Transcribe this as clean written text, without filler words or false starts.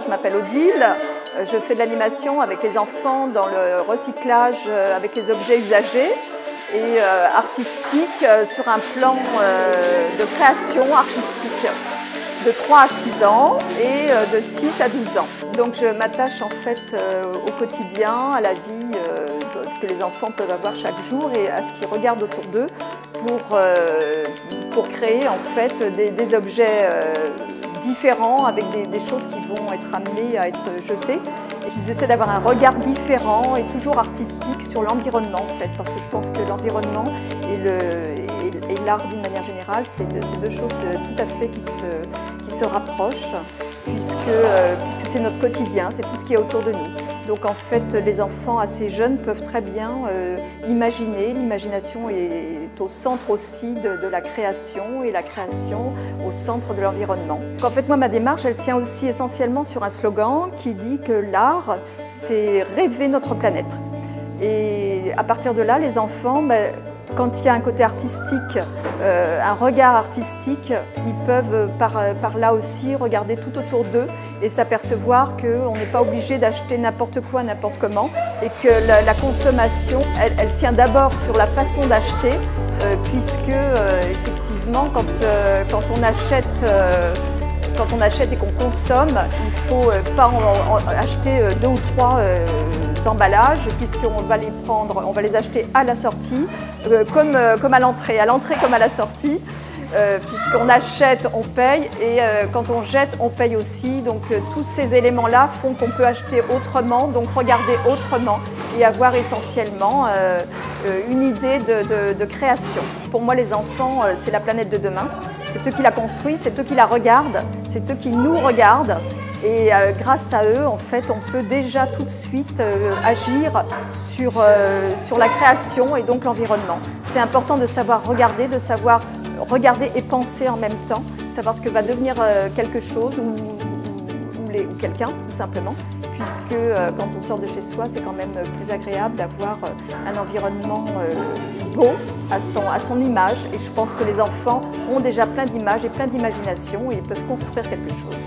je m'appelle Odile. Je fais de l'animation avec les enfants dans le recyclage avec les objets usagés et artistique sur un plan de création artistique de 3 à 6 ans et de 6 à 12 ans. Donc je m'attache en fait au quotidien, à la vie que les enfants peuvent avoir chaque jour et à ce qu'ils regardent autour d'eux pour créer en fait des objets différents avec des choses qui vont être amenées à être jetées. Et qu'ils essaient d'avoir un regard différent et toujours artistique sur l'environnement en fait, parce que je pense que l'environnement et l'art d'une manière générale, c'est deux choses tout à fait qui se rapprochent, puisque c'est notre quotidien, c'est tout ce qui est autour de nous. Donc en fait, les enfants assez jeunes peuvent très bien imaginer. L'imagination est au centre aussi de la création et la création au centre de l'environnement. En fait, moi, ma démarche, elle tient aussi essentiellement sur un slogan qui dit que l'art, c'est rêver notre planète. Et à partir de là, les enfants, quand il y a un côté artistique, un regard artistique, ils peuvent par là aussi regarder tout autour d'eux et s'apercevoir qu'on n'est pas obligé d'acheter n'importe quoi, n'importe comment, et que la consommation, elle tient d'abord sur la façon d'acheter, puisque effectivement, quand on achète et qu'on consomme, il ne faut pas acheter 2 ou 3 emballages, puisqu'on va les prendre, on va les acheter à la sortie, comme à l'entrée comme à la sortie, puisqu'on achète, on paye, et quand on jette, on paye aussi. Donc tous ces éléments-là font qu'on peut acheter autrement, donc regarder autrement et avoir essentiellement une idée de création. Pour moi, les enfants, c'est la planète de demain. C'est eux qui la construisent, c'est eux qui la regardent, c'est eux qui nous regardent. Et grâce à eux, en fait, on peut déjà tout de suite agir sur la création et donc l'environnement. C'est important de savoir regarder et penser en même temps, savoir ce que va devenir quelque chose ou quelqu'un, tout simplement. Puisque quand on sort de chez soi, c'est quand même plus agréable d'avoir un environnement beau à son image. Et je pense que les enfants ont déjà plein d'images et plein d'imagination et ils peuvent construire quelque chose.